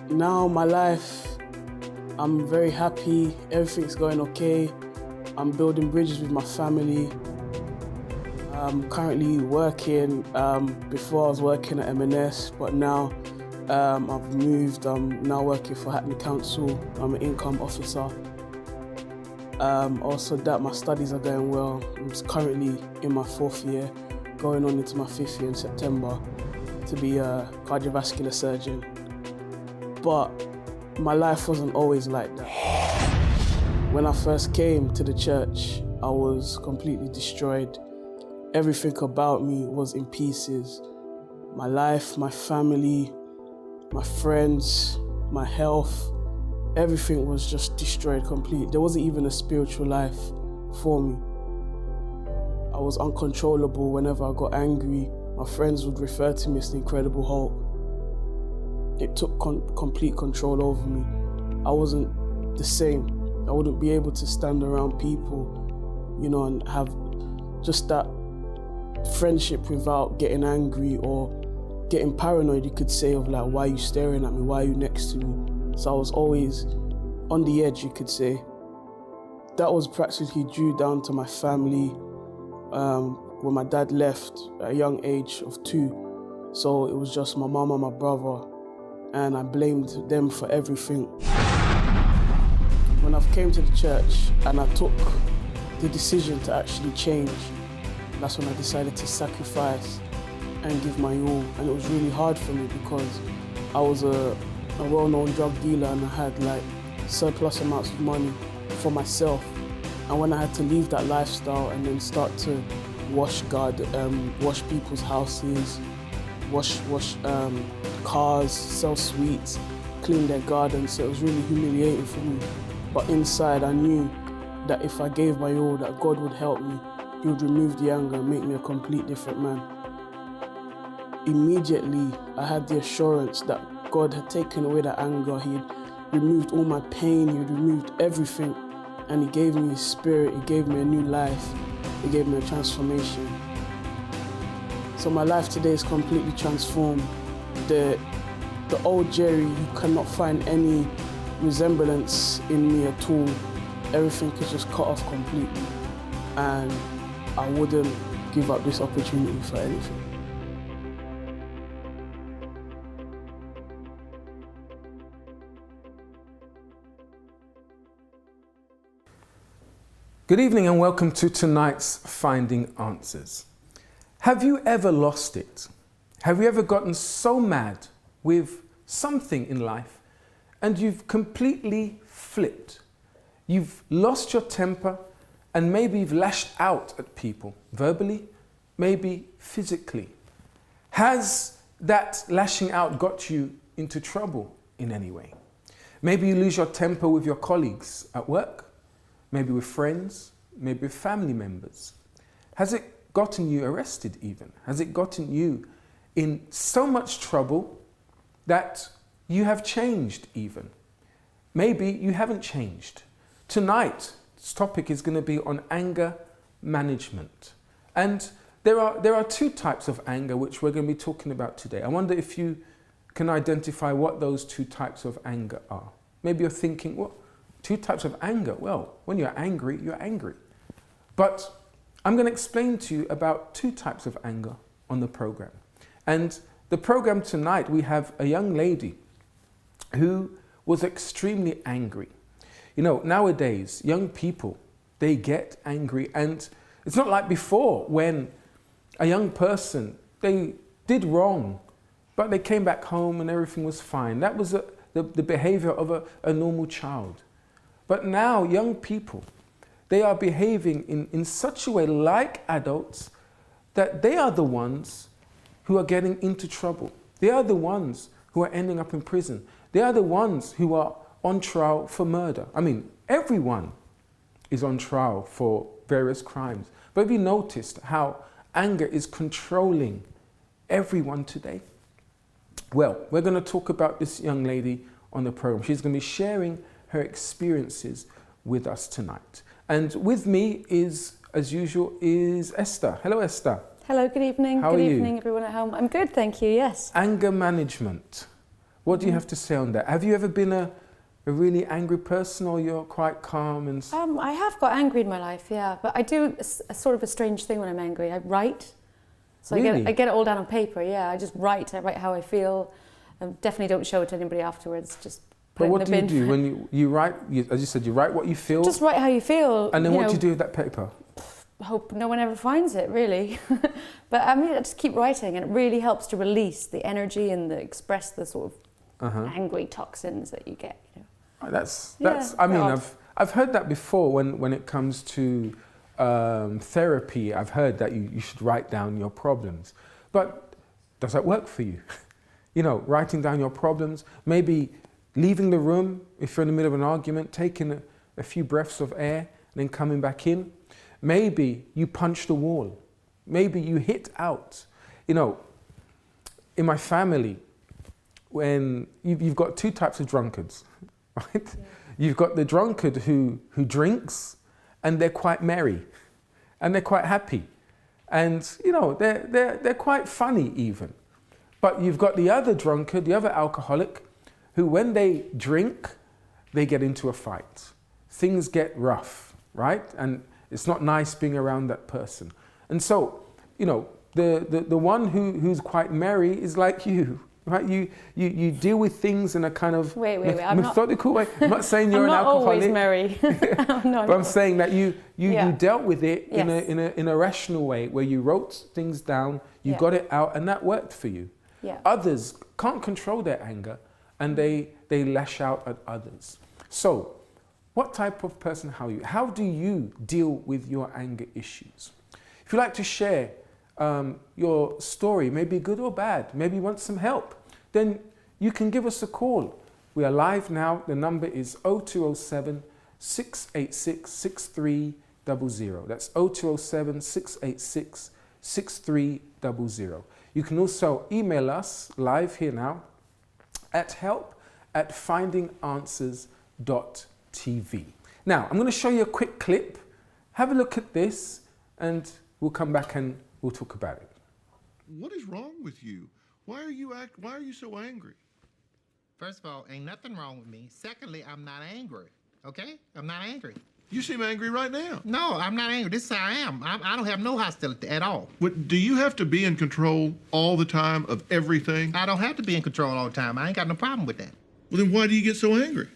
Now my life, I'm very happy, everything's going okay. I'm building bridges with my family. I'm currently working. Before I was working at M&S, but now I've moved. I'm now working for Hackney Council. I'm an income officer. Also that my studies are going well. I'm currently in my 4th year, going on into my 5th year in September to be a cardiovascular surgeon. But my life wasn't always like that. When I first came to the church, I was completely destroyed. Everything about me was in pieces. My life, my family, my friends, my health, everything was just destroyed completely. There wasn't even a spiritual life for me. I was uncontrollable whenever I got angry. My friends would refer to me as the Incredible Hulk. It took complete control over me. I wasn't the same. I wouldn't be able to stand around people, and have just that friendship without getting angry or getting paranoid, you could say, of like, why are you staring at me? Why are you next to me? So I was always on the edge, you could say. That was practically due down to my family when my dad left at a young age of 2. So it was just my mum and my brother, and I blamed them for everything. When I came to the church and I took the decision to actually change, that's when I decided to sacrifice and give my all. And it was really hard for me because I was a well-known drug dealer and I had like surplus amounts of money for myself. And when I had to leave that lifestyle and then start to wash people's houses, wash cars, sell sweets, clean their gardens, so it was really humiliating for me. But inside I knew that if I gave my all, that God would help me. He would remove the anger and make me a complete different man. Immediately, I had the assurance that God had taken away that anger. He had removed all my pain, He had removed everything, and He gave me His Spirit, He gave me a new life, He gave me a transformation. So my life today is completely transformed. The old Jerry, you cannot find any resemblance in me at all. Everything is just cut off completely. And I wouldn't give up this opportunity for anything. Good evening and welcome to tonight's Finding Answers. Have you ever lost it? Have you ever gotten so mad with something in life and you've completely flipped? You've lost your temper and maybe you've lashed out at people, verbally, maybe physically. Has that lashing out got you into trouble in any way? Maybe you lose your temper with your colleagues at work, maybe with friends, maybe with family members. Has it gotten you arrested even? Has it gotten you in so much trouble that you have changed even? Maybe you haven't changed. Tonight, this topic is going to be on anger management. And there are 2 types of anger which we're going to be talking about today. I wonder if you can identify what those 2 types of anger are. Maybe you're thinking, what? 2 types of anger? Well, when you're angry, you're angry. But I'm going to explain to you about 2 types of anger on the program. And the program tonight, we have a young lady who was extremely angry. Nowadays, young people, they get angry, and it's not like before when a young person, they did wrong, but they came back home and everything was fine. That was the behavior of a normal child. But now young people, they are behaving in such a way like adults that they are the ones who are getting into trouble. They are the ones who are ending up in prison. They are the ones who are on trial for murder. I mean, everyone is on trial for various crimes. But have you noticed how anger is controlling everyone today? Well, we're going to talk about this young lady on the program. She's going to be sharing her experiences with us tonight. And with me is, as usual, is Esther. Hello, Esther. Hello, good evening. How are you? Good evening, everyone at home. I'm good, thank you, yes. Anger management. What do you have to say on that? Have you ever been a really angry person, or you're quite calm and... I have got angry in my life, yeah, but I do a sort of a strange thing when I'm angry. I write, so Really? I get it all down on paper. Yeah, I just write. I write how I feel. I definitely don't show it to anybody afterwards. Just put But it in what the do you bin. do when you write? As you said, you write what you feel. Just write how you feel. And then what do you do with that paper? Hope no one ever finds it, really. But I mean, I just keep writing, and it really helps to release the energy and express the sort of angry toxins that you get. You know. That's. Yeah, I mean, odd. I've heard that before. When it comes to therapy, I've heard that you should write down your problems. But does that work for you? You know, writing down your problems, maybe leaving the room if you're in the middle of an argument, taking a few breaths of air, and then coming back in. Maybe you punch the wall. Maybe you hit out. You know, in my family, when you've got two types of drunkards, right? Yeah. You've got the drunkard who drinks, and they're quite merry, and they're quite happy, and you know they're quite funny even. But you've got the other drunkard, the other alcoholic, who when they drink, they get into a fight. Things get rough, right? And it's not nice being around that person. And so, you know, the one who's quite merry is like you, right? You deal with things in a kind of methodical way. I'm not saying you're an alcoholic. I'm not always merry. No, but I'm saying that you dealt with it in a rational way, where you wrote things down, you got it out, and that worked for you. Yeah. Others can't control their anger, and they lash out at others. So, what type of person are you? How do you deal with your anger issues? If you'd like to share your story, maybe good or bad, maybe you want some help, then you can give us a call. We are live now. The number is 0207 686 6300. That's 0207 686 6300. You can also email us live here now at help@findinganswers.tv. Now, I'm going to show you a quick clip. Have a look at this, and we'll come back and we'll talk about it. What is wrong with you? Why are you so angry? First of all, ain't nothing wrong with me. Secondly, I'm not angry. Okay? I'm not angry. You seem angry right now. No, I'm not angry. This is how I am. I don't have no hostility at all. Do you have to be in control all the time of everything? I don't have to be in control all the time. I ain't got no problem with that. Well, then why do you get so angry?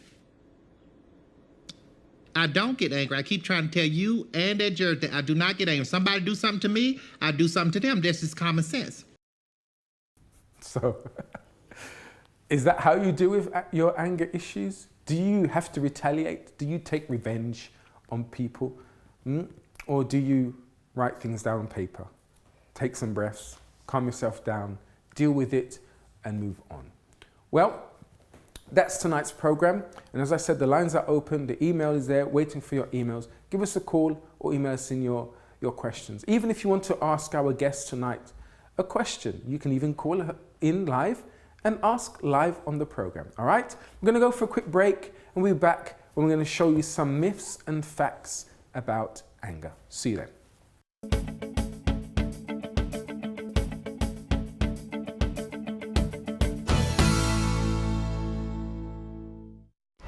I don't get angry. I keep trying to tell you and that judge that I do not get angry. If somebody do something to me, I do something to them. That's just common sense. So, is that how you deal with your anger issues? Do you have to retaliate? Do you take revenge on people? Or do you write things down on paper? Take some breaths, calm yourself down, deal with it, and move on. Well, that's tonight's program. And as I said, the lines are open. The email is there waiting for your emails. Give us a call or email us in your questions. Even if you want to ask our guest tonight a question, you can even call her in live and ask live on the program. All right? We're going to go for a quick break, and we'll be back when we're going to show you some myths and facts about anger. See you then.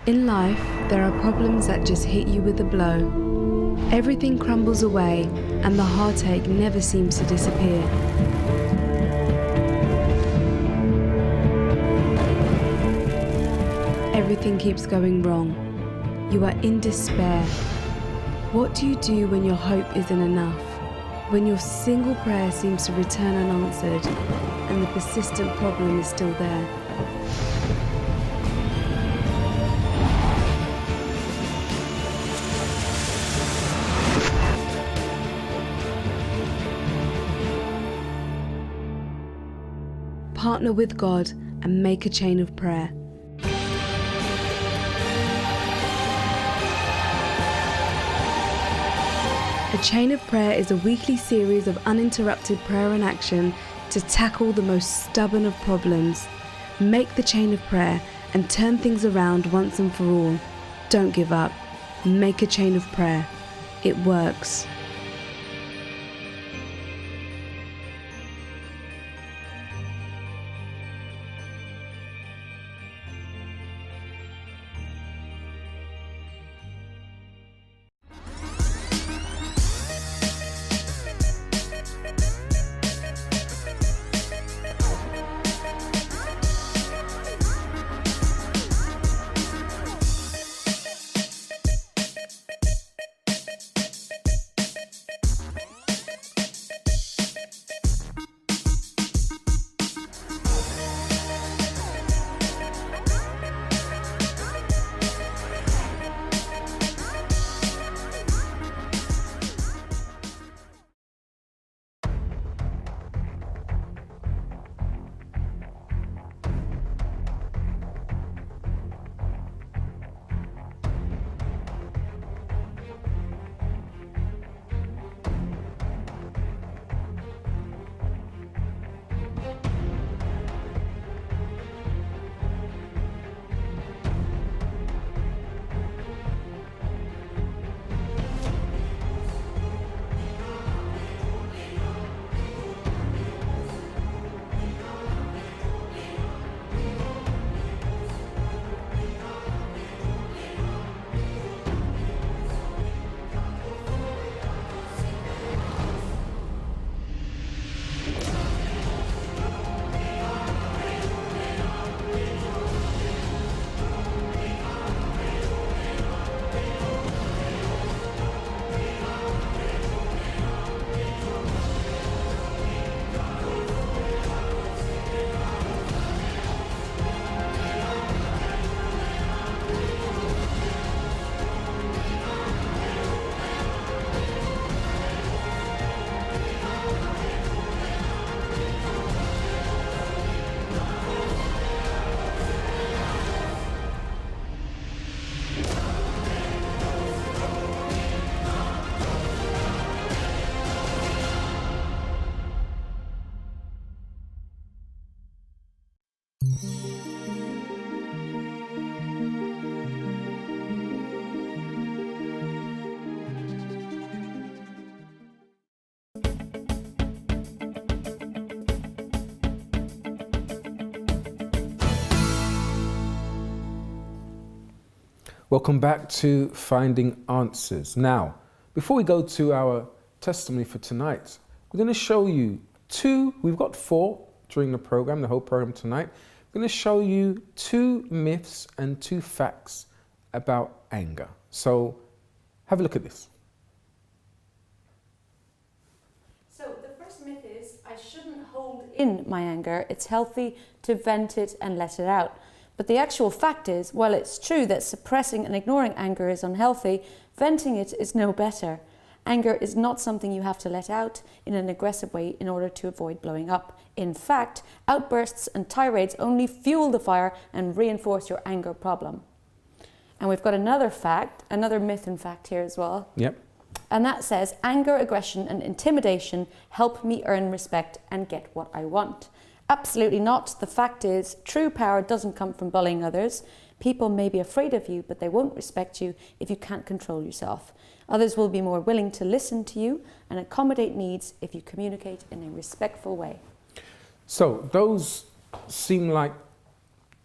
In life, there are problems that just hit you with a blow. Everything crumbles away, and the heartache never seems to disappear. Everything keeps going wrong. You are in despair. What do you do when your hope isn't enough? When your single prayer seems to return unanswered, and the persistent problem is still there? Partner with God and make a chain of prayer. A Chain of Prayer is a weekly series of uninterrupted prayer and action to tackle the most stubborn of problems. Make the chain of prayer and turn things around once and for all. Don't give up. Make a chain of prayer. It works. Welcome back to Finding Answers. Now, before we go to our testimony for tonight, we're going to show you we've got 4 during the program, the whole program tonight. We're going to show you 2 myths and 2 facts about anger. So have a look at this. So the first myth is I shouldn't hold in my anger. It's healthy to vent it and let it out. But the actual fact is, while it's true that suppressing and ignoring anger is unhealthy, venting it is no better. Anger is not something you have to let out in an aggressive way in order to avoid blowing up. In fact, outbursts and tirades only fuel the fire and reinforce your anger problem. And we've got another myth and fact here as well. Yep. And that says, anger, aggression and intimidation help me earn respect and get what I want. Absolutely not. The fact is, true power doesn't come from bullying others. People may be afraid of you, but they won't respect you if you can't control yourself. Others will be more willing to listen to you and accommodate needs if you communicate in a respectful way. So those seem like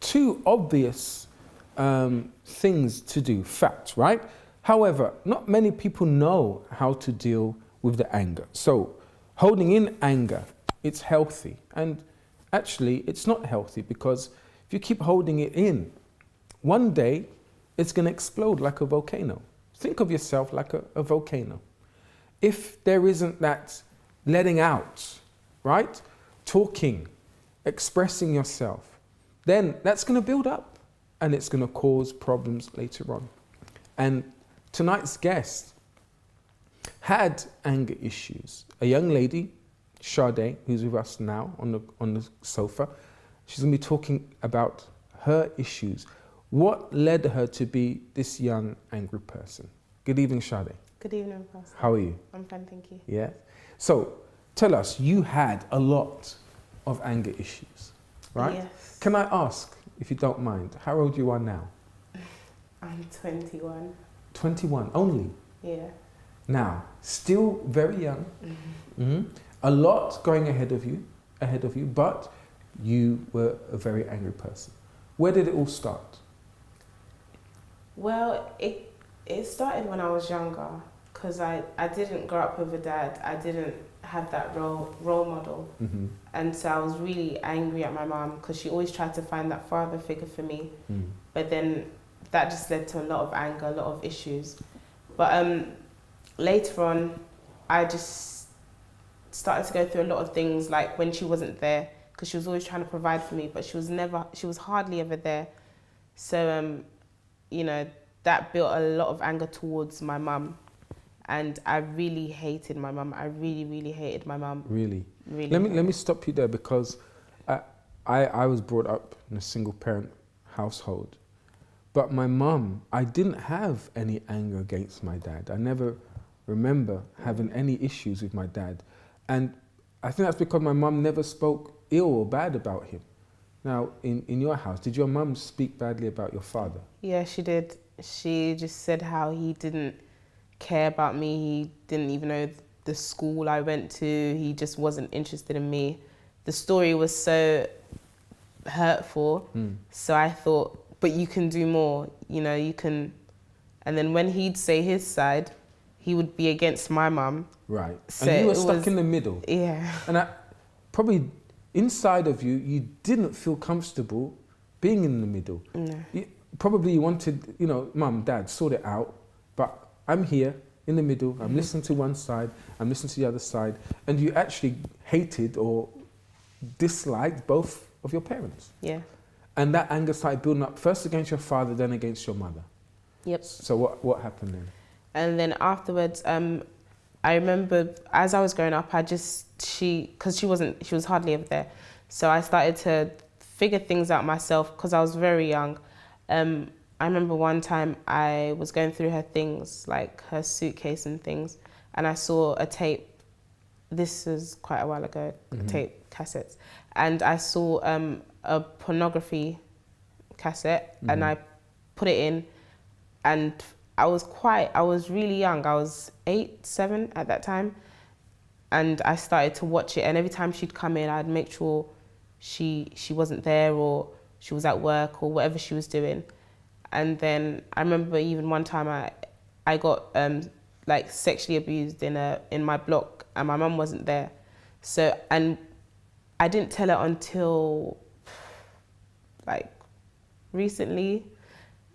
2 obvious things to do, facts, right? However, not many people know how to deal with the anger. So holding in anger, it's healthy. And actually, it's not healthy because if you keep holding it in, one day it's going to explode like a volcano. Think of yourself like a volcano. If there isn't that letting out, right? Talking, expressing yourself, then that's going to build up and it's going to cause problems later on. And tonight's guest had anger issues. A young lady, Sade, who's with us now on the sofa, she's going to be talking about her issues. What led her to be this young, angry person? Good evening, Sade. Good evening, Pastor. How are you? I'm fine, thank you. Yeah. So, tell us, you had a lot of anger issues, right? Yes. Can I ask, if you don't mind, how old you are now? I'm 21. 21 only? Yeah. Now, still very young. Mm-hmm. A lot going ahead of you, but you were a very angry person. Where did it all start? Well, it started when I was younger because I didn't grow up with a dad. I didn't have that role model. Mm-hmm. And so I was really angry at my mum because she always tried to find that father figure for me. Mm. But then that just led to a lot of anger, a lot of issues. But later on, I just started to go through a lot of things, like when she wasn't there, because she was always trying to provide for me, but she was hardly ever there. So, that built a lot of anger towards my mum. And I really hated my mum. I really, really hated my mum. Really? Really. Let me stop you there because I was brought up in a single parent household. But my mum, I didn't have any anger against my dad. I never remember having any issues with my dad. And I think that's because my mum never spoke ill or bad about him. Now, in your house, did your mum speak badly about your father? Yeah, she did. She just said how he didn't care about me. He didn't even know the school I went to. He just wasn't interested in me. The story was so hurtful. So I thought, but you can do more, you can. And then when he'd say his side, he would be against my mum. Right. So and you were stuck in the middle. Yeah. And probably inside of you, you didn't feel comfortable being in the middle. No. Probably you wanted, mum, dad, sort it out, but I'm here in the middle. I'm listening to one side, I'm listening to the other side, and you actually hated or disliked both of your parents. Yeah. And that anger started building up first against your father, then against your mother. Yep. So what happened then? And then afterwards, I remember as I was growing up, because she was hardly ever there. So I started to figure things out myself because I was very young. I remember one time I was going through her things, like her suitcase and things, and I saw a tape. This was quite a while ago, tape cassettes. And I saw a pornography cassette and I put it in, and I was really young. I was 8, 7 at that time. And I started to watch it, and every time she'd come in, I'd make sure she wasn't there or she was at work or whatever she was doing. And then I remember even one time I got like sexually abused in my block, and my mum wasn't there. So, and I didn't tell her until like recently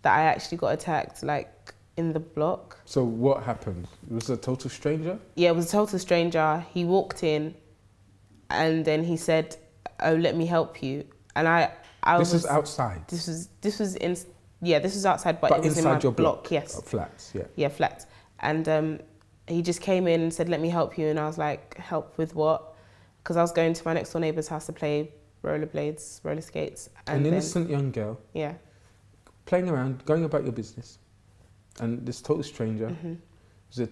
that I actually got attacked like in the block. So what happened? Was it a total stranger? Yeah, it was a total stranger. He walked in and then he said, "Oh, let me help you." And This was outside? This was outside, but it was inside in my your block, yes. Flats, yeah. Yeah, flats. And he just came in and said, "Let me help you." And I was like, "Help with what?" Because I was going to my next door neighbour's house to play roller skates. An innocent young girl. Yeah. Playing around, going about your business. And this total stranger was a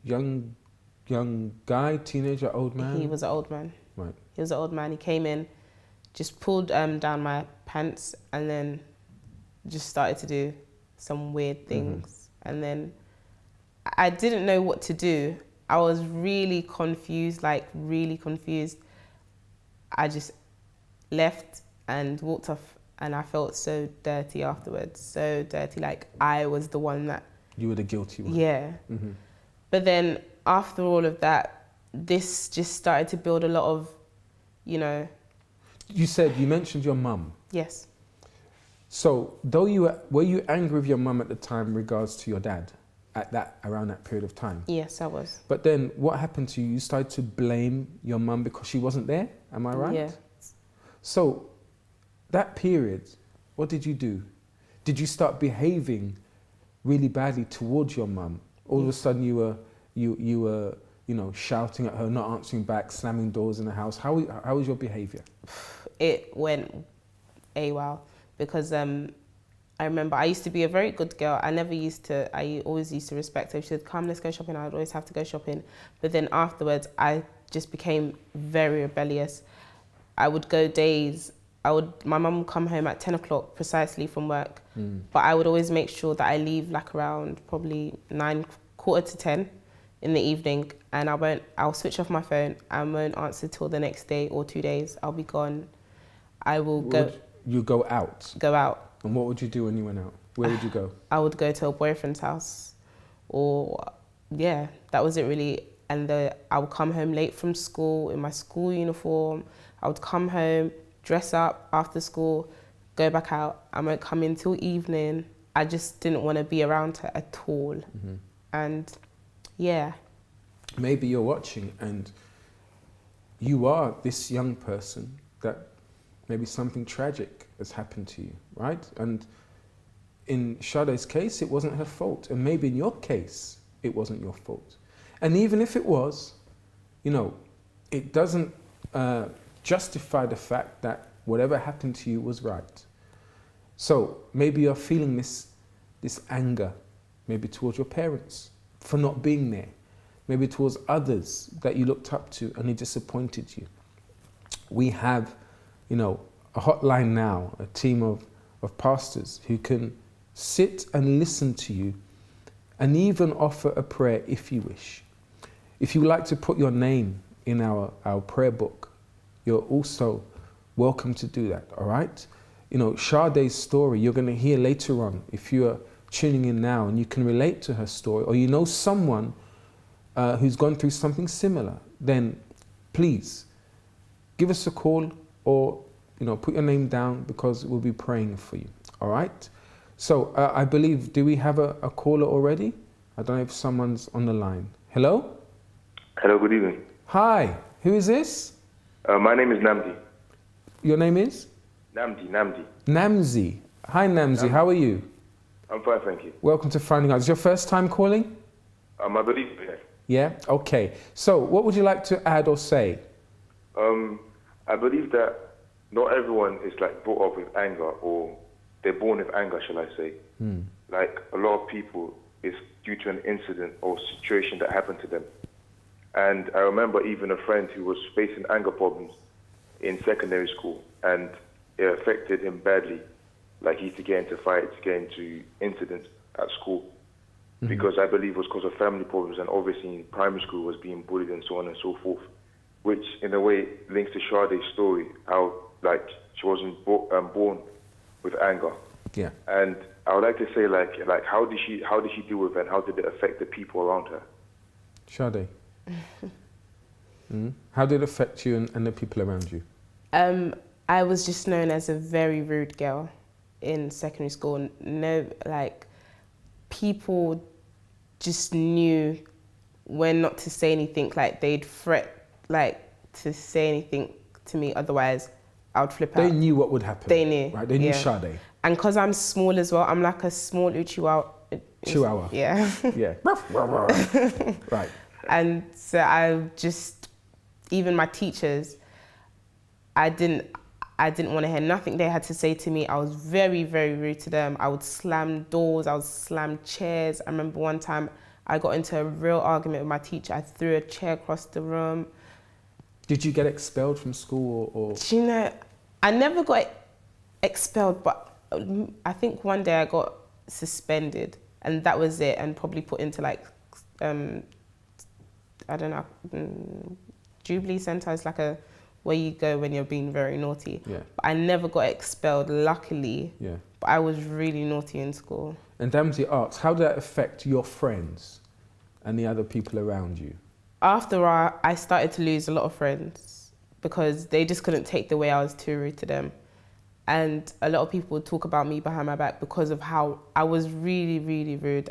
young guy, teenager, old man? He was an old man. Right. He was an old man. He came in, just pulled down my pants and then just started to do some weird things. And then I didn't know what to do. I was really confused, like really confused. I just left and walked off, and I felt so dirty afterwards. So dirty, like I was the one that... You were the guilty one. Yeah. But then after all of that, this just started to build a lot of, you know... You mentioned your mum. Yes. So, were you angry with your mum at the time in regards to your dad around that period of time? Yes, I was. But then what happened to you? You started to blame your mum because she wasn't there? Am I right? Yeah. So, that period, what did you do? Did you start behaving really badly towards your mum? All of a sudden you were shouting at her, not answering back, slamming doors in the house. How was your behaviour? It went AWOL because I remember I used to be a very good girl. I always used to respect her. If she said, "Come, let's go shopping," I'd always have to go shopping. But then afterwards, I just became very rebellious. I would go days. My mum would come home at 10 o'clock precisely from work, but I would always make sure that I leave like around probably 9, quarter to 10 in the evening, and I'll switch off my phone and won't answer till the next day or 2 days. I'll be gone. I will go. You go out? Go out. And what would you do when you went out? Where would you go? I would go to a boyfriend's house, or yeah, that was it really. And I would come home late from school in my school uniform. I would come home, dress up after school, go back out. I won't come in till evening. I just didn't want to be around her at all. And yeah. Maybe you're watching and you are this young person that maybe something tragic has happened to you, right? And in Sade's case, it wasn't her fault. And maybe in your case, it wasn't your fault. And even if it was, it doesn't justify the fact that whatever happened to you was right. So maybe you're feeling this anger, maybe towards your parents for not being there, maybe towards others that you looked up to and they disappointed you. We have, a hotline now, a team of pastors who can sit and listen to you and even offer a prayer if you wish. If you would like to put your name in our prayer book, you're also welcome to do that, all right? Sade's story, you're going to hear later on if you're tuning in now and you can relate to her story, or you know someone who's gone through something similar, then please give us a call or put your name down because we'll be praying for you, all right? So I believe, do we have a caller already? I don't know if someone's on the line. Hello? Hello, good evening. Hi, who is this? My name is Namdi. Your name is? Namdi. Namzi. Hi, Namzi. How are you? I'm fine, thank you. Welcome to Finding Out. Is your first time calling? I believe so, yes. Yeah? Okay. So, what would you like to add or say? I believe that not everyone is brought up with anger, or they're born with anger, shall I say. Like a lot of people, it's due to an incident or situation that happened to them. And I remember even a friend who was facing anger problems in secondary school, and it affected him badly. Like he used to get into fights, get into incidents at school, because I believe it was because of family problems, and obviously in primary school was being bullied and so on and so forth, which in a way links to Sade's story, how she wasn't born with anger. Yeah. And I would like to say, like how did she deal with it, and how did it affect the people around her? Sade. How did it affect you and the people around you? I was just known as a very rude girl in secondary school. No, like, people just knew when not to say anything. Like, they'd fret, like, to say anything to me, otherwise I would flip out. They knew what would happen. They knew. Right, they knew yeah. Sade. And because I'm small as well, I'm like a small Chihuahua. Yeah. Yeah. Right. And so I just, even my teachers, I didn't want to hear nothing they had to say to me. I was very, very rude to them. I would slam doors, I would slam chairs. I remember one time I got into a real argument with my teacher. I threw a chair across the room. Did you get expelled from school or? You know, I never got expelled, but I think one day I got suspended, and that was it, and probably put into like, I don't know, Jubilee Centre is like a where you go when you're being very naughty. Yeah. But I never got expelled, luckily. Yeah. But I was really naughty in school. And Damsey asks, how did that affect your friends and the other people around you? After I started to lose a lot of friends because they just couldn't take the way I was too rude to them. And a lot of people would talk about me behind my back because of how I was really, really rude.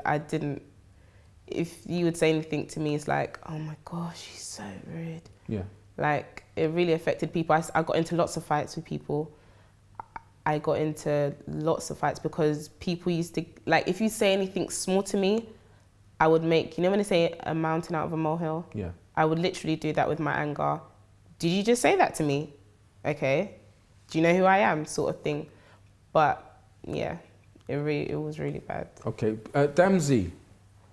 If you would say anything to me, it's like, oh my gosh, she's so rude. Yeah. Like, it really affected people. I got into lots of fights with people. I got into lots of fights because people used to, like, if you say anything small to me, I would make, you know when they say a mountain out of a molehill? Yeah. I would literally do that with my anger. Did you just say that to me? Okay. Do you know who I am? Sort of thing. But yeah, it was really bad. Okay. Damsey,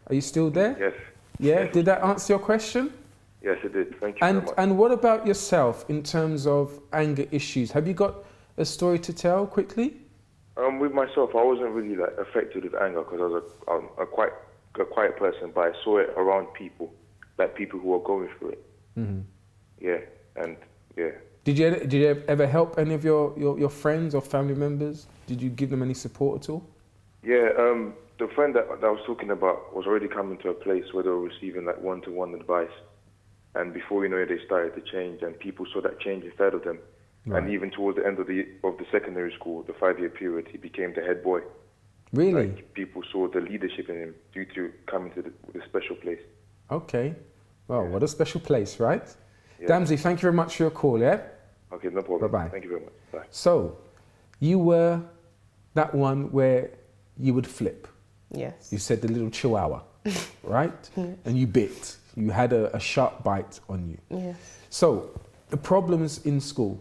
are you still there? Yes. Yeah? Did that answer your question? Yes, it did. Thank you very much. And what about yourself in terms of anger issues? Have you got a story to tell quickly? With myself, I wasn't really like affected with anger because I was a quiet person, but I saw it around people, like people who were going through it. Mm-hmm. Yeah, and yeah. Did you ever help any of your friends or family members? Did you give them any support at all? Yeah, the friend that I was talking about was already coming to a place where they were receiving like one-to-one advice. And before you know it, they started to change, and people saw that change inside of them. Right. And even towards the end of the secondary school, the 5-year period, he became the head boy. Really? Like, people saw the leadership in him due to coming to the special place. Okay. Well, what a special place, right? Yeah. Damsey, thank you very much for your call, yeah? Okay, no problem. Bye-bye. Thank you very much. Bye. So, you were that one where you would flip. Yes. You said the little chihuahua, right? Yes. And you bit. You had a sharp bite on you. Yes. So, the problems in school,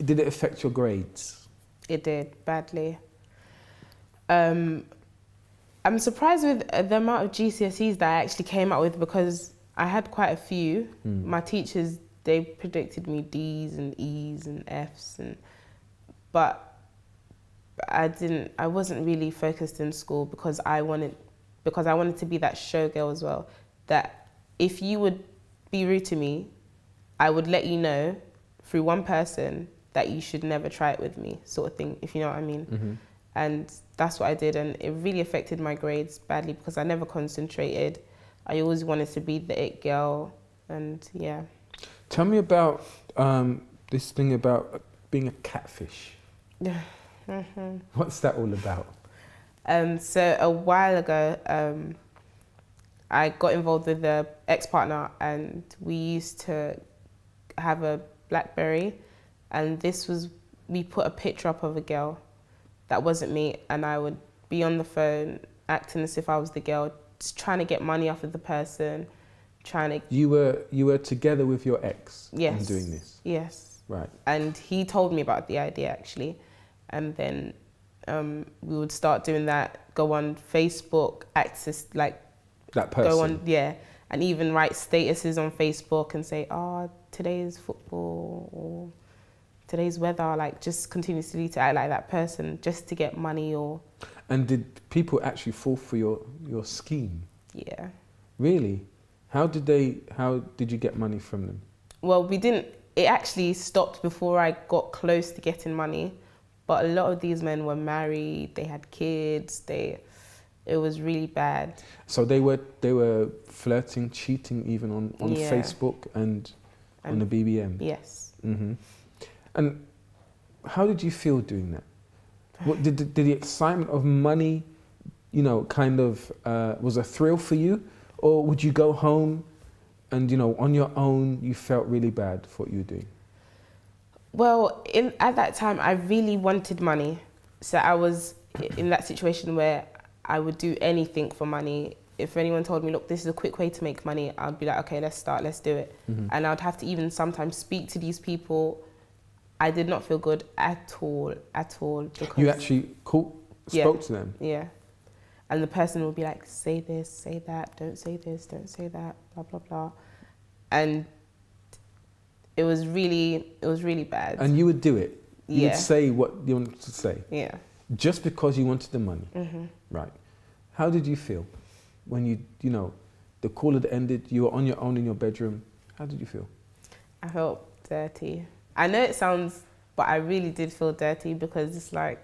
did it affect your grades? It did, badly. I'm surprised with the amount of GCSEs that I actually came out with because I had quite a few. My teachers, they predicted me D's and E's and F's, but I wasn't really focused in school because I wanted to be that showgirl as well. That if you would be rude to me, I would let you know through one person that you should never try it with me, sort of thing, if you know what I mean. Mm-hmm. And that's what I did, and it really affected my grades badly because I never concentrated. I always wanted to be the it girl, and yeah. Tell me about this thing about being a catfish. Mm-hmm. What's that all about? So a while ago, I got involved with an ex-partner, and we used to have a BlackBerry, and we put a picture up of a girl that wasn't me, and I would be on the phone acting as if I was the girl, just trying to get money off of the person, trying to... You were together with your ex Yes. and doing this? Yes. Right. And he told me about the idea, actually, and then we would start doing that, go on Facebook, access, like... That person? Go on, yeah, and even write statuses on Facebook and say, oh, today's football, or today's weather, like just continuously to act like that person just to get money or... And did people actually fall for your scheme? Yeah. Really? How did you get money from them? Well, we didn't, it actually stopped before I got close to getting money, But a lot of these men were married, they had kids, it was really bad. So they were flirting, cheating even on Yeah. Facebook and on the BBM? Yes. Mm-hmm. And how did you feel doing that? What did the excitement of money, you know, kind of was a thrill for you? Or would you go home and, you know, on your own, you felt really bad for what you were doing? Well, at that time, I really wanted money. So I was in that situation where I would do anything for money. If anyone told me, look, this is a quick way to make money, I'd be like, okay, let's start, let's do it. Mm-hmm. And I'd have to even sometimes speak to these people. I did not feel good at all. Because You actually spoke to them? Yeah. And the person would be like, say this, say that, don't say this, don't say that, blah, blah, blah. And it was really bad. And you would do it? You Yeah. would say what you wanted to say? Yeah. Just because you wanted the money? Mm-hmm. Right. How did you feel when you know, the call had ended, you were on your own in your bedroom? How did you feel? I felt dirty. I know it sounds, but I really did feel dirty because it's like,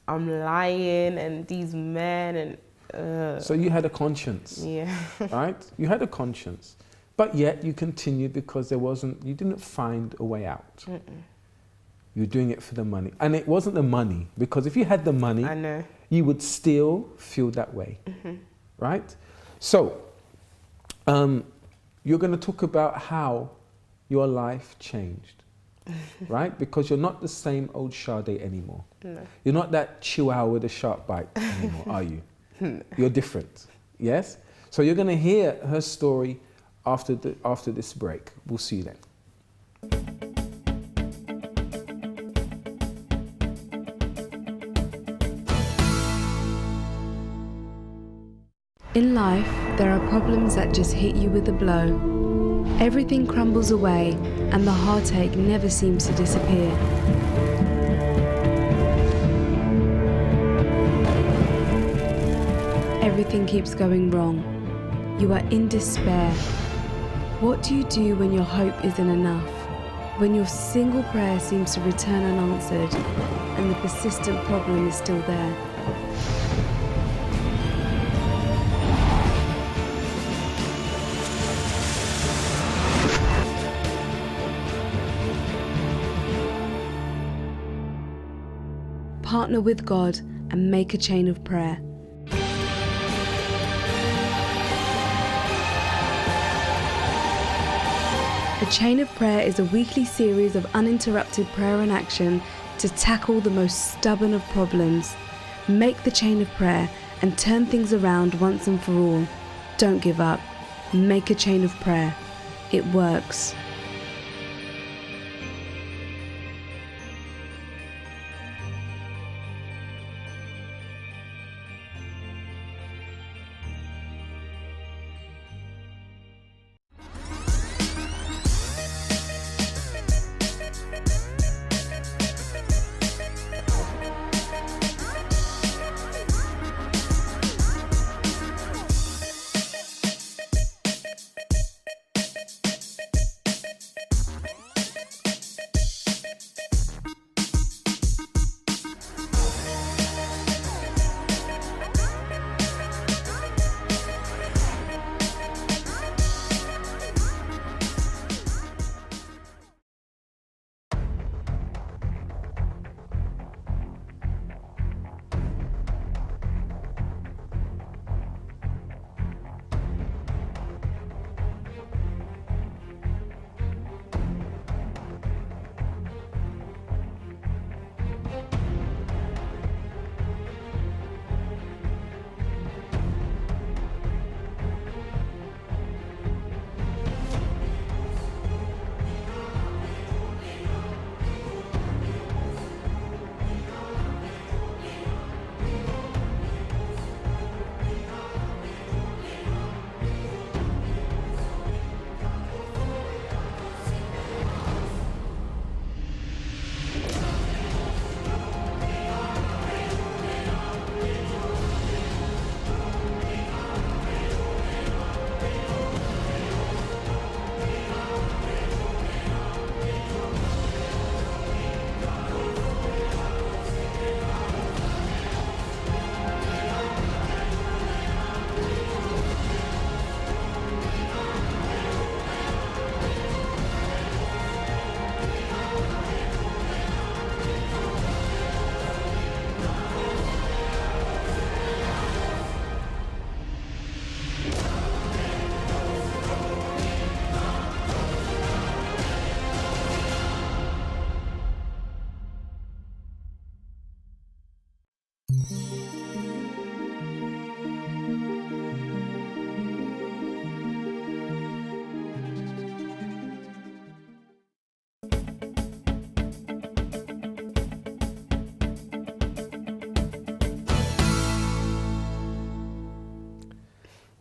I'm lying and these men and... So you had a conscience? Yeah. Right? You had a conscience. But yet you continued because you didn't find a way out. Mm-mm. You were doing it for the money. And it wasn't the money, because if you had the money, I know. you would still feel that way. Mm-hmm. Right? So, you're going to talk about how your life changed. Right? Because you're not the same old Sade anymore. No. You're not that chihuahua with a sharp bite anymore, are you? No. You're different. Yes? So you're going to hear her story after this break. We'll see you then. In life, there are problems that just hit you with a blow. Everything crumbles away and the heartache never seems to disappear. Everything keeps going wrong. You are in despair. What do you do when your hope isn't enough? When your single prayer seems to return unanswered and the persistent problem is still there? Partner with God and make a chain of prayer. The Chain of Prayer is a weekly series of uninterrupted prayer and action to tackle the most stubborn of problems. Make the chain of prayer and turn things around once and for all. Don't give up. Make a chain of prayer. It works.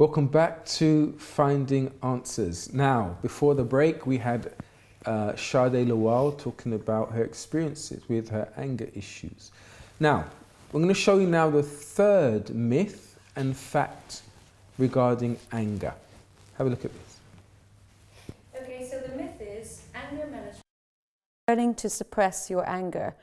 Welcome back to Finding Answers. Now, before the break, we had Sade Lawal talking about her experiences with her anger issues. Now, I'm going to show you now the third myth and fact regarding anger. Have a look at this. Okay, so the myth is anger management. Learning to suppress your anger.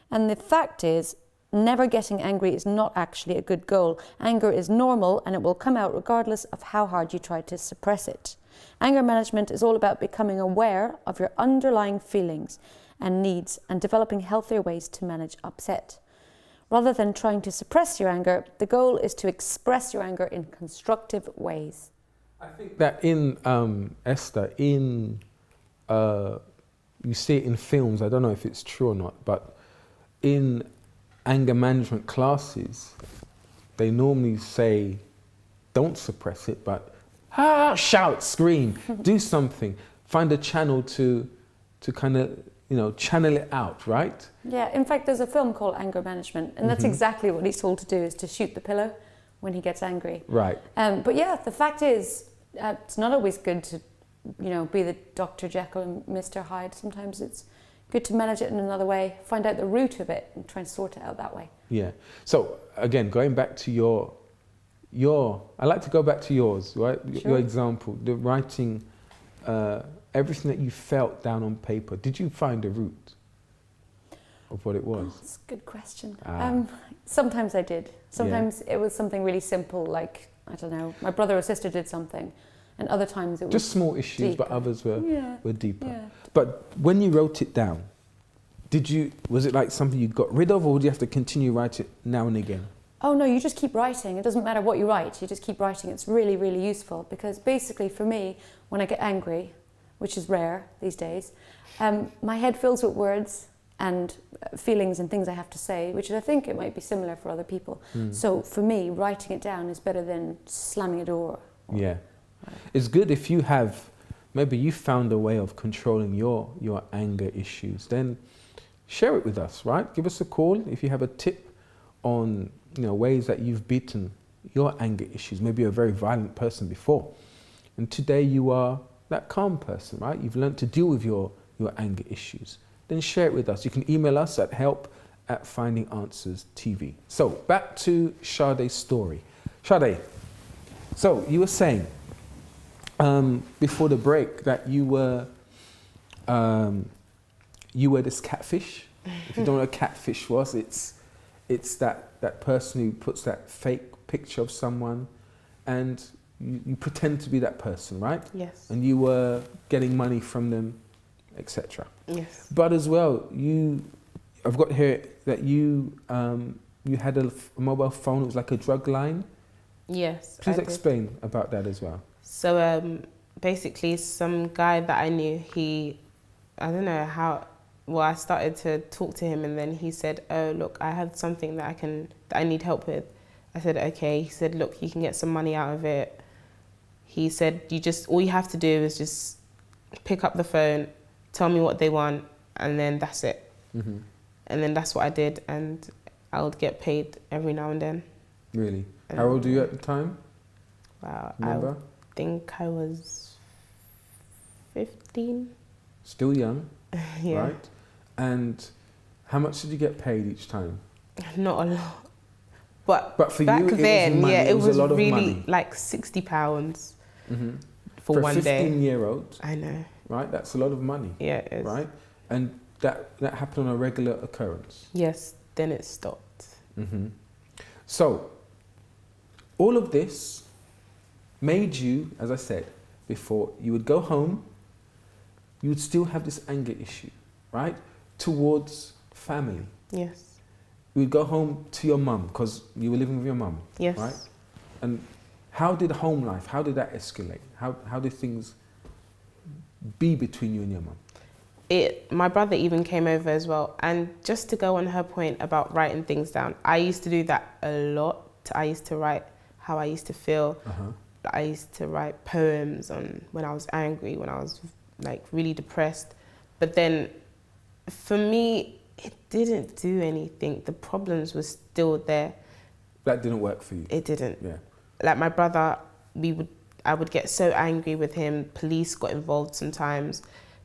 And the fact is, never getting angry is not actually a good goal. Anger is normal and it will come out regardless of how hard you try to suppress it. Anger management is all about becoming aware of your underlying feelings and needs and developing healthier ways to manage upset. Rather than trying to suppress your anger, the goal is to express your anger in constructive ways. I think that in Esther, you see it in films, I don't know if it's true or not, but in anger management classes, they normally say, don't suppress it, but shout, scream, do something, find a channel to kind of, channel it out, right? Yeah, in fact, there's a film called Anger Management, and that's exactly what he's told to do, is to shoot the pillow when he gets angry. Right. But yeah, the fact is, it's not always good to, be the Dr. Jekyll and Mr. Hyde. Sometimes it's good to manage it in another way, find out the root of it and try and sort it out that way. Yeah. So again, going back to your, I like to go back to yours, right? Sure. Your example, the writing, everything that you felt down on paper. Did you find a root of what it was? Oh, that's a good question. Ah. Sometimes I did. Sometimes it was something really simple, like, I don't know, my brother or sister did something. And other times it was just small issues, deeper. but others were deeper. Yeah. But when you wrote it down, was it like something you got rid of, or would you have to continue write it now and again? Oh no, you just keep writing. It doesn't matter what you write, you just keep writing. It's really, really useful, because basically for me, when I get angry, which is rare these days, my head fills with words and feelings and things I have to say, which I think it might be similar for other people. So for me, writing it down is better than slamming a door. Yeah. It's good if you maybe you found a way of controlling your anger issues, then share it with us, right? Give us a call if you have a tip on ways that you've beaten your anger issues. Maybe you're a very violent person before, and today you are that calm person, right? You've learned to deal with your anger issues. Then share it with us. You can email us at help@findinganswerstv. So back to Sade's story. Sade, so you were saying before the break that you were this catfish. If you don't know what a catfish was, it's that person who puts that fake picture of someone and you pretend to be that person, right? Yes. And you were getting money from them, etc. Yes. But as well, I've got here that you had a mobile phone. It was like a drug line. Yes. Please I did. explain about that as well. So basically, some guy that I knew, I don't know how. Well, I started to talk to him, and then he said, "Oh, look, I have something that I need help with." I said, "Okay." He said, "Look, you can get some money out of it." He said, all you have to do is just pick up the phone, tell me what they want, and then that's it. Mm-hmm. And then that's what I did, and I would get paid every now and then. Really? How old were you at the time? Wow, Remember? I think I was 15. Still young, Yeah. right? And how much did you get paid each time? Not a lot. But for back you, it then, was money. yeah, It was a lot of really money. like £60 Mm-hmm. for one a day. 15-year-old, I know. right? That's a lot of money, Yeah, it is. right? And that happened on a regular occurrence. Yes, then it stopped. Mm-hmm. So, all of this made you, as I said before, you would go home, you would still have this anger issue, right? Towards family. Yes. You would go home to your mum because you were living with your mum, Yes. right? And how did home life, how did that escalate? How did things be between you and your mum? My brother even came over as well. And just to go on her point about writing things down, I used to do that a lot. I used to write how I used to feel. Uh-huh. I used to write poems on when I was angry, when I was like really depressed. But then for me, it didn't do anything. The problems were still there. That didn't work for you? It didn't. Yeah. Like my brother, I would get so angry with him. Police got involved sometimes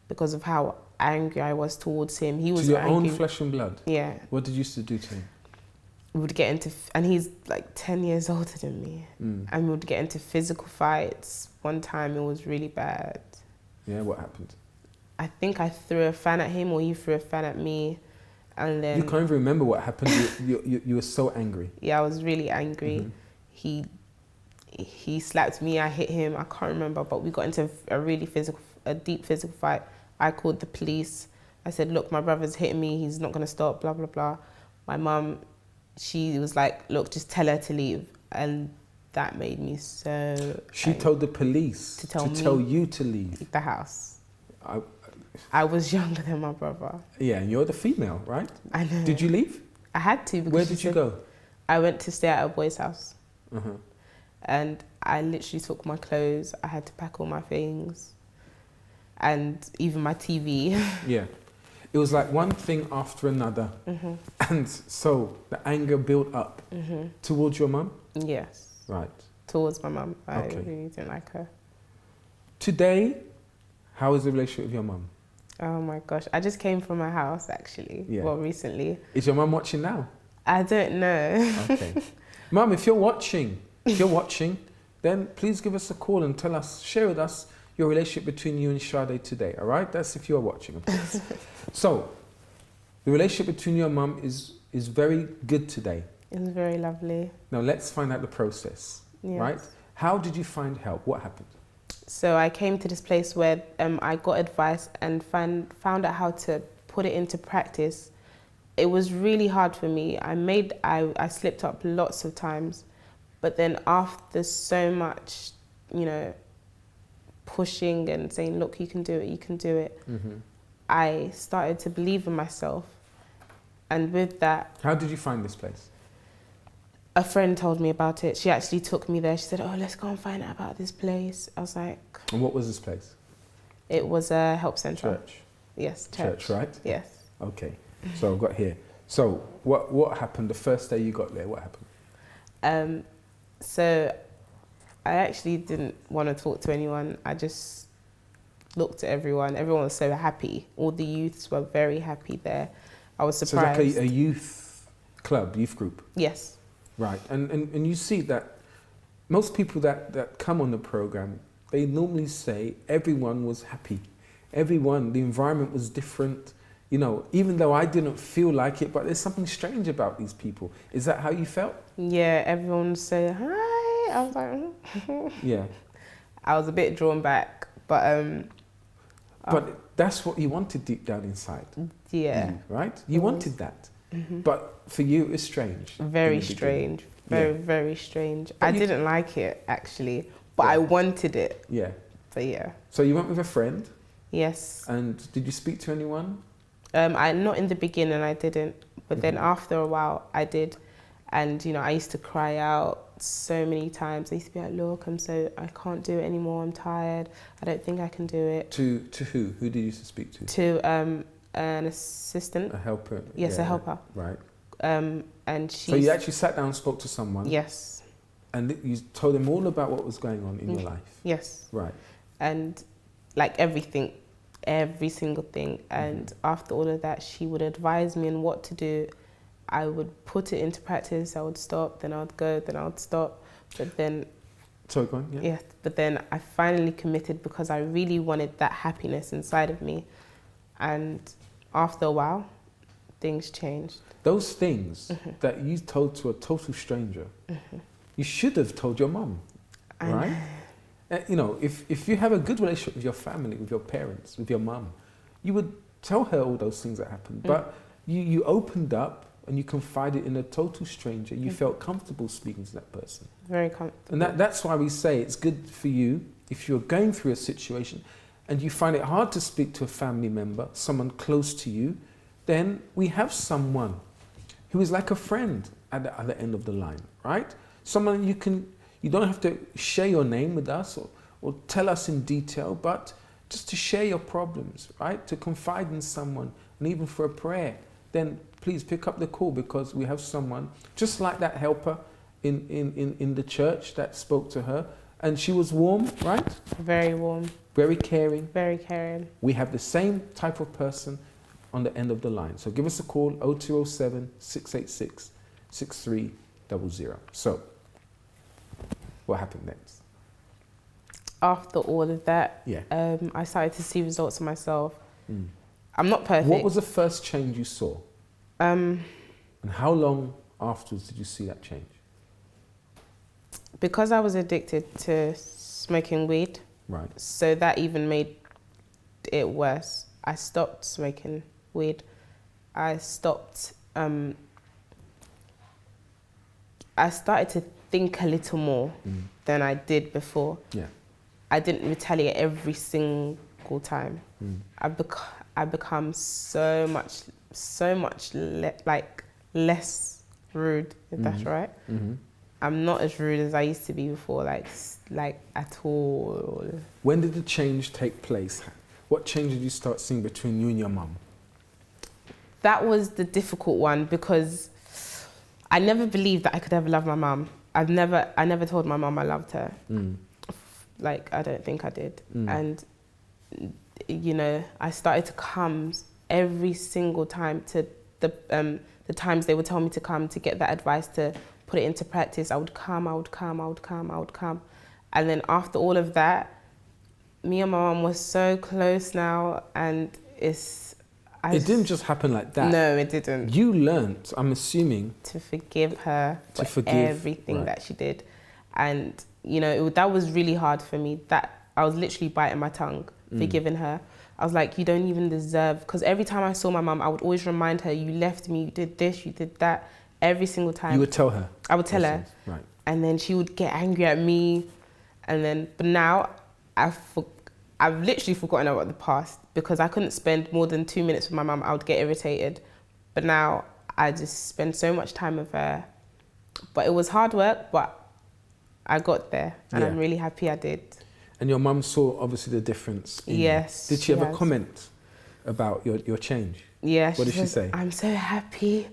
because of how angry I was towards him. He was to your angry. own flesh and blood? Yeah. What did you used to do to him? We would get into, and he's like 10 years older than me. And we would get into physical fights. One time it was really bad. Yeah, what happened? I think I threw a fan at him, or he threw a fan at me. And then... You can't even remember what happened. You were so angry. Yeah, I was really angry. He slapped me, I hit him, I can't remember, but we got into a deep physical fight. I called the police. I said, look, my brother's hitting me, he's not gonna stop, blah, blah, blah. My mum, she was like, look, just tell her to leave. And that made me so... She told the police to tell you to leave? The house. I was younger than my brother. Yeah, and you're the female, right? I know. Did you leave? I had to. Where did you go? I went to stay at a boy's house. And I literally took my clothes. I had to pack all my things. And even my TV. Yeah. It was like one thing after another. And so the anger built up towards your mum? Yes. Right. Towards my mum. I really didn't like her. Today, how is the relationship with your mum? Oh my gosh. I just came from her house, actually. Yeah. Well, recently. Is your mum watching now? I don't know. Okay. Mum, if you're watching, then please give us a call and tell us, share with us your relationship between you and Sade today, all right? That's if you're watching, of course. So, the relationship between your mum is very good today. It was very lovely. Now, let's find out the process, right? How did you find help? What happened? So I came to this place where I got advice and found out how to put it into practice. It was really hard for me. I slipped up lots of times, but then after so much, pushing and saying, look, you can do it, I started to believe in myself. And with that... How did you find this place? A friend told me about it. She actually took me there. She said, oh, let's go and find out about this place. I was like... And what was this place? It was a help centre. Church? Yes, church. Church, right? Yes. Okay. So I've got here. So what happened the first day you got there? What happened? So I actually didn't want to talk to anyone. I just looked at everyone. Everyone was so happy. All the youths were very happy there. I was surprised. So it's like a youth club, youth group? Yes. Right, and you see that most people that come on the program, they normally say everyone was happy. Everyone, the environment was different. Even though I didn't feel like it, but there's something strange about these people. Is that how you felt? Yeah, everyone would say, hi. I was like, yeah. I was a bit drawn back, but... But that's what you wanted deep down inside. Yeah. Right? You wanted that. But for you, it's strange. Very strange. Very strange. I didn't like it, actually, but I wanted it. Yeah. But yeah. So you went with a friend? Yes. And did you speak to anyone? Not in the beginning, I didn't. But then after a while, I did. And, I used to cry out so many times. I used to be like, look, I can't do it anymore. I'm tired. I don't think I can do it. To who? Who did you used to speak to? To an assistant. A helper? Yes, a helper. Right. And she... So you actually sat down and spoke to someone? Yes. And you told them all about what was going on in your life? Yes. Right. And like everything, every single thing. And after all of that, she would advise me on what to do. I would put it into practice. I would stop, then I would go, then I would stop. But then... Sorry, go on, yeah. Yeah, but then I finally committed because I really wanted that happiness inside of me. And after a while, things changed. Those things that you told to a total stranger, you should have told your mum, right? If you have a good relationship with your family, with your parents, with your mum, you would tell her all those things that happened. But you opened up and you confided in a total stranger. You felt comfortable speaking to that person. Very comfortable. And that's why we say it's good for you, if you're going through a situation and you find it hard to speak to a family member, someone close to you, then we have someone who is like a friend at the other end of the line, right? Someone you don't have to share your name with us or tell us in detail, but just to share your problems, right? To confide in someone, and even for a prayer, then please pick up the call, because we have someone just like that helper in the church that spoke to her. And she was warm, right? Very warm, Very caring. very caring. We have the same type of person on the end of the line. So give us a call, 0207 686 6300. So, what happened next? After all of that, Yeah. I started to see results of myself. Mm. I'm not perfect. What was the first change you saw? And how long afterwards did you see that change? Because I was addicted to smoking weed, Right. so that even made it worse. I stopped smoking weed. I stopped. I started to think a little more than I did before. Yeah. I didn't retaliate every single time. I've become so much less rude, if that's right. I'm not as rude as I used to be before, like at all. When did the change take place? What change did you start seeing between you and your mum? That was the difficult one because I never believed that I could ever love my mum. I never told my mum I loved her. Like, I don't think I did. And, you know, I started to come every single time to the times they would tell me to come to get that advice to put it into practice. I would come. And then after all of that, me and my mum were so close now, and it didn't just happen like that. No, it didn't. You learnt, I'm assuming, to forgive her for everything that she did. And, you know, that was really hard for me. That I was literally biting my tongue, forgiving her. I was like, you don't even deserve, because every time I saw my mum, I would always remind her, you left me, you did this, you did that, every single time. You would tell her? I would tell her. Right. And then she would get angry at me. And then, but now, I've literally forgotten about the past because I couldn't spend more than 2 minutes with my mum. I would get irritated. But now I just spend so much time with her. But it was hard work, but I got there. And I'm really happy I did. And your mum saw obviously the difference. Yes. Did she ever comment about your change? Yeah. What did she say? I'm so happy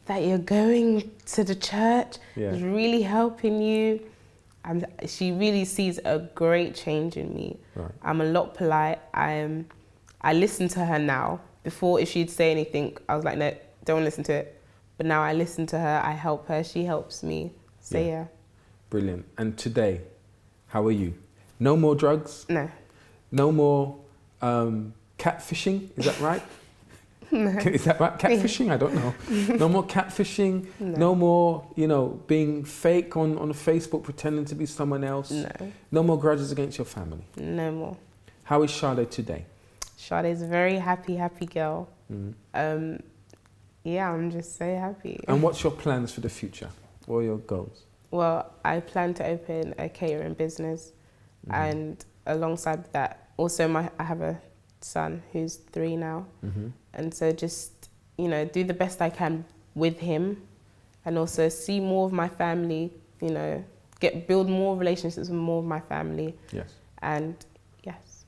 that you're going to the church. Yeah. It's really helping you. She really sees a great change in me. Right. I'm a lot polite. I listen to her now. Before, if she'd say anything, I was like, no, don't listen to it. But now I listen to her, I help her, she helps me. So yeah. Brilliant. And today, how are you? No more drugs? No. No more catfishing, is that right? No. Is that right? Catfishing? I don't know. No more catfishing? No more, you know, being fake on Facebook, pretending to be someone else? No. No more grudges against your family? No more. How is Sade today? Sade's a very happy girl. Yeah, I'm just so happy. And what's your plans for the future? What are your goals? Well, I plan to open a catering business, and alongside that, also I have a son who's 3 now, and so just, you know, do the best I can with him, and also see more of my family, you know, build more relationships with more of my family. Yes. And yes.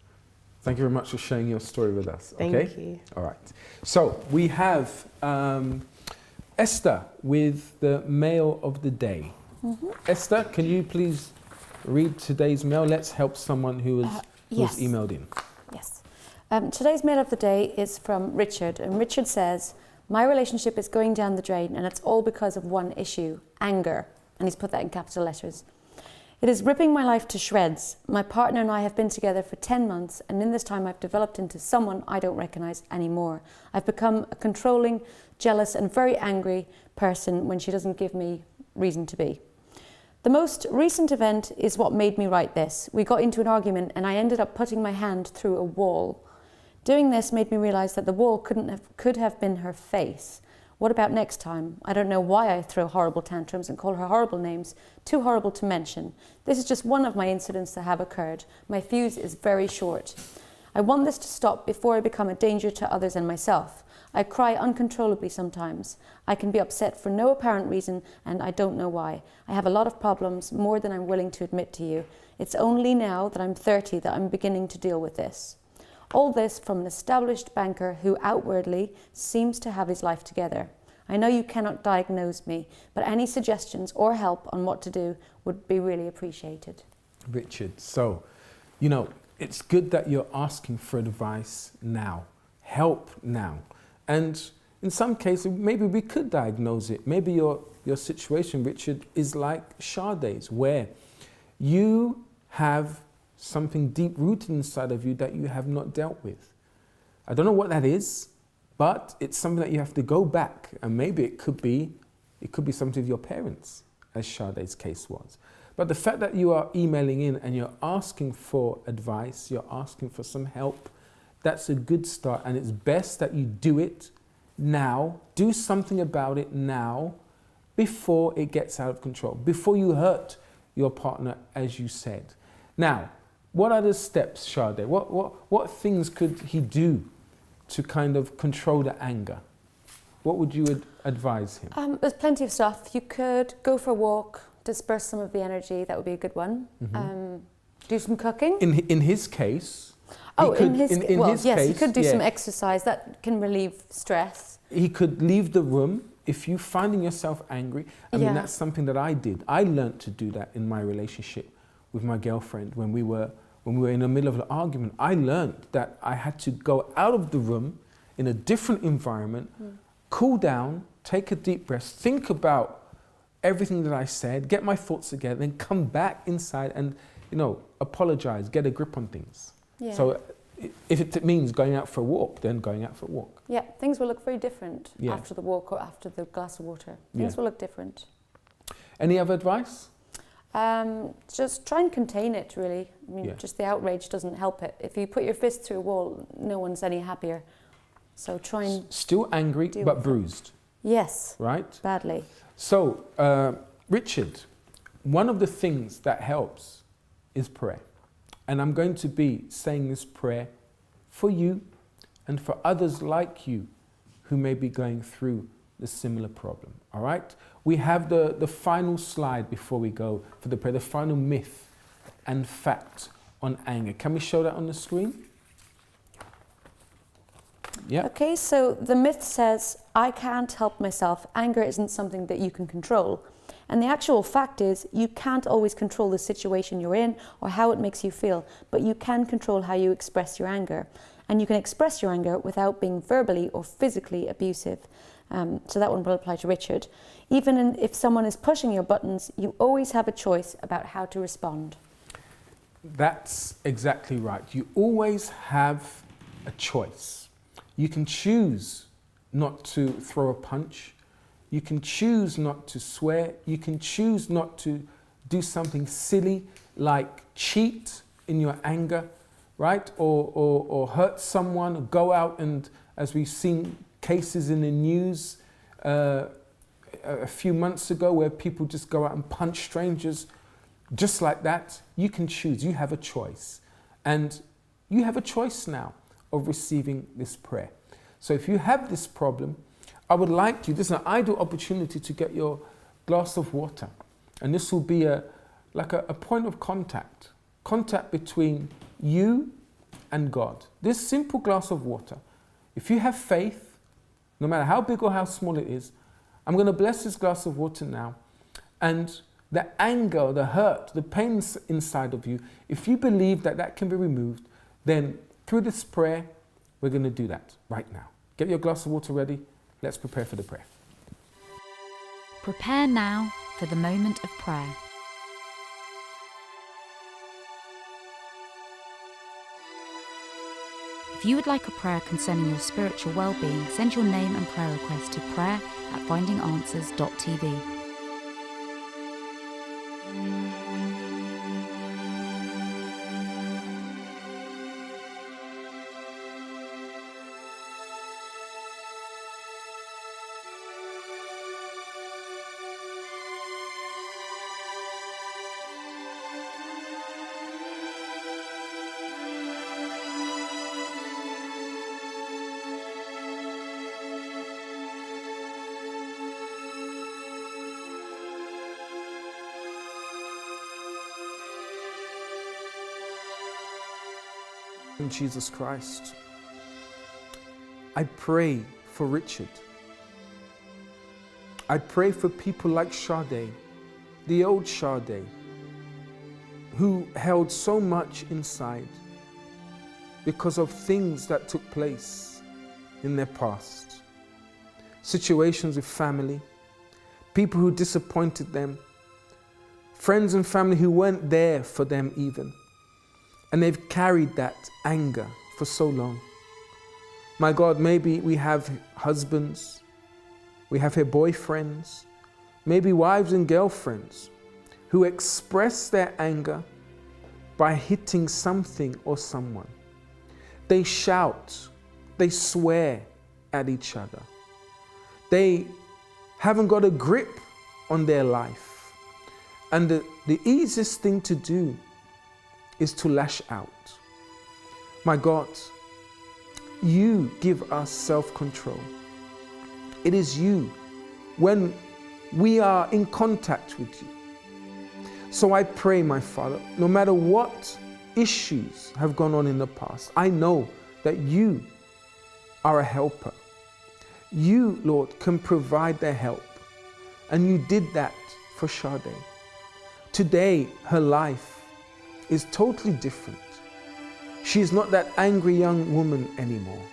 Thank you very much for sharing your story with us. Thank okay? you. All right. So we have Esther with the mail of the day. Esther, can you please read today's mail? Let's help someone who was emailed in. Yes. Today's mail of the day is from Richard, and Richard says, my relationship is going down the drain and it's all because of one issue, anger. And he's put that in capital letters. It is ripping my life to shreds. My partner and I have been together for 10 months, and in this time I've developed into someone I don't recognise anymore. I've become a controlling, jealous and very angry person when she doesn't give me reason to be. The most recent event is what made me write this. We got into an argument and I ended up putting my hand through a wall. Doing this made me realise that the wall could have been her face. What about next time? I don't know why I throw horrible tantrums and call her horrible names, too horrible to mention. This is just one of my incidents that have occurred. My fuse is very short. I want this to stop before I become a danger to others and myself. I cry uncontrollably sometimes. I can be upset for no apparent reason and I don't know why. I have a lot of problems, more than I'm willing to admit to you. It's only now that I'm 30 that I'm beginning to deal with this. All this from an established banker who outwardly seems to have his life together. I know you cannot diagnose me, but any suggestions or help on what to do would be really appreciated. Richard. So, you know, it's good that you're asking for advice now, help now. And in some cases, maybe we could diagnose it. Maybe your situation, Richard, is like Sade's, where you have something deep rooted inside of you that you have not dealt with. I don't know what that is, but it's something that you have to go back, and maybe it could be something with your parents, as Sade's case was. But the fact that you are emailing in and you're asking for advice, you're asking for some help, that's a good start, and it's best that you do it now, do something about it now, before it gets out of control, before you hurt your partner, as you said. Now, what are the steps, Sade? What things could he do to kind of control the anger? What would you advise him? There's plenty of stuff. You could go for a walk, disperse some of the energy. That would be a good one. Do some cooking. In his case, he could do some exercise that can relieve stress. He could leave the room. If you're finding yourself angry, I mean, that's something that I did. I learned to do that in my relationship with my girlfriend when we were in the middle of an argument. I learned that I had to go out of the room in a different environment, cool down, take a deep breath, think about everything that I said, get my thoughts together, then come back inside and, you know, apologize, get a grip on things. Yeah. So if it means going out for a walk, then going out for a walk. Yeah, things will look very different after the walk or after the glass of water. Things will look different. Any other advice? Just try and contain it, really. I mean, just the outrage doesn't help it. If you put your fist through a wall, no one's any happier. So try and... Still angry, but bruised. Yes. Right? Badly. So, Richard, one of the things that helps is prayer. And I'm going to be saying this prayer for you and for others like you who may be going through the similar problem. All right? We have the final slide before we go for the prayer, the final myth and fact on anger. Can we show that on the screen? Yeah. Okay, so the myth says, I can't help myself. Anger isn't something that you can control. And the actual fact is, you can't always control the situation you're in or how it makes you feel, but you can control how you express your anger. And you can express your anger without being verbally or physically abusive. So that one will apply to Richard. Even if someone is pushing your buttons, you always have a choice about how to respond. That's exactly right. You always have a choice. You can choose not to throw a punch. You can choose not to swear. You can choose not to do something silly like cheat in your anger, right? Or hurt someone, go out and, as we've seen cases in the news a few months ago where people just go out and punch strangers just like that. You can choose. You have a choice. And you have a choice now of receiving this prayer. So if you have this problem, I would like you, this is an ideal opportunity to get your glass of water. And this will be like a point of contact between you and God. This simple glass of water. If you have faith, no matter how big or how small it is, I'm going to bless this glass of water now. And the anger, the hurt, the pain inside of you, if you believe that that can be removed, then through this prayer, we're going to do that right now. Get your glass of water ready. Let's prepare for the prayer. Prepare now for the moment of prayer. If you would like a prayer concerning your spiritual well-being, send your name and prayer request to prayer@findinganswers.tv. In Jesus Christ, I pray for Richard. I pray for people like Sade, the old Sade, who held so much inside because of things that took place in their past. Situations with family, people who disappointed them, friends and family who weren't there for them even. And they've carried that anger for so long. My God, maybe we have husbands, we have here boyfriends, maybe wives and girlfriends who express their anger by hitting something or someone. They shout, they swear at each other. They haven't got a grip on their life. And the easiest thing to do is to lash out. My God, you give us self-control. It is you when we are in contact with you. So I pray, my Father, no matter what issues have gone on in the past, I know that you are a helper. You, Lord, can provide their help. And you did that for Sade. Today, her life is totally different. She is not that angry young woman anymore,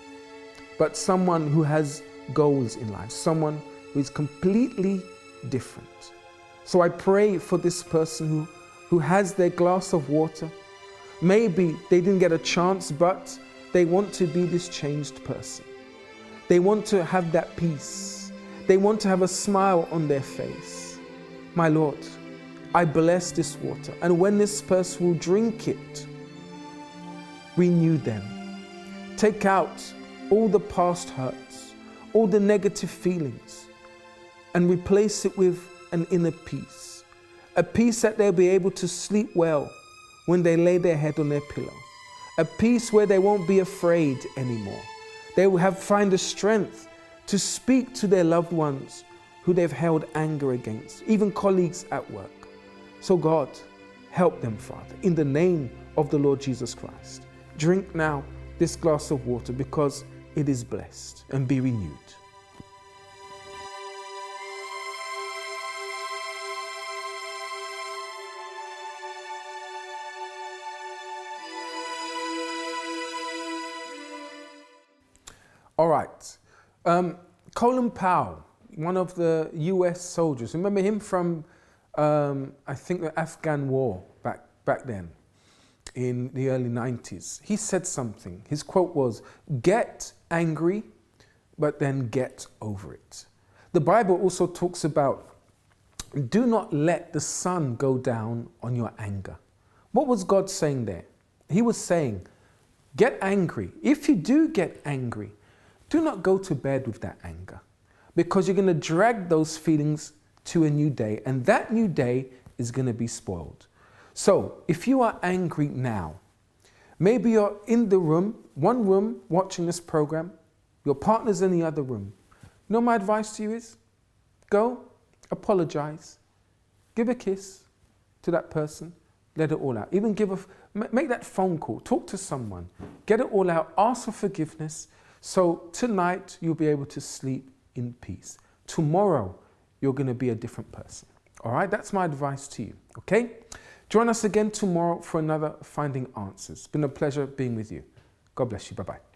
but someone who has goals in life, someone who is completely different. So I pray for this person who has their glass of water. Maybe they didn't get a chance, but they want to be this changed person. They want to have that peace. They want to have a smile on their face. My Lord, I bless this water. And when this person will drink it, renew them. Take out all the past hurts, all the negative feelings, and replace it with an inner peace. A peace that they'll be able to sleep well when they lay their head on their pillow. A peace where they won't be afraid anymore. They will find the strength to speak to their loved ones who they've held anger against, even colleagues at work. So God, help them, Father, in the name of the Lord Jesus Christ. Drink now this glass of water because it is blessed, and be renewed. All right. Colin Powell, one of the US soldiers, remember him from, I think, the Afghan war back then in the early 90s. He said something. His quote was, "Get angry, but then get over it." The Bible also talks about, do not let the sun go down on your anger. What was God saying there? He was saying, get angry. If you do get angry, do not go to bed with that anger, because you're going to drag those feelings to a new day, and that new day is going to be spoiled. So if you are angry now, maybe you're in the room, one room, watching this program, your partner's in the other room. You know, my advice to you is, go, apologize, give a kiss to that person, let it all out. Even make that phone call, talk to someone, get it all out, ask for forgiveness. So tonight you'll be able to sleep in peace. Tomorrow you're going to be a different person. All right, that's my advice to you. Okay, join us again tomorrow for another Finding Answers. It's been a pleasure being with you. God bless you. Bye-bye.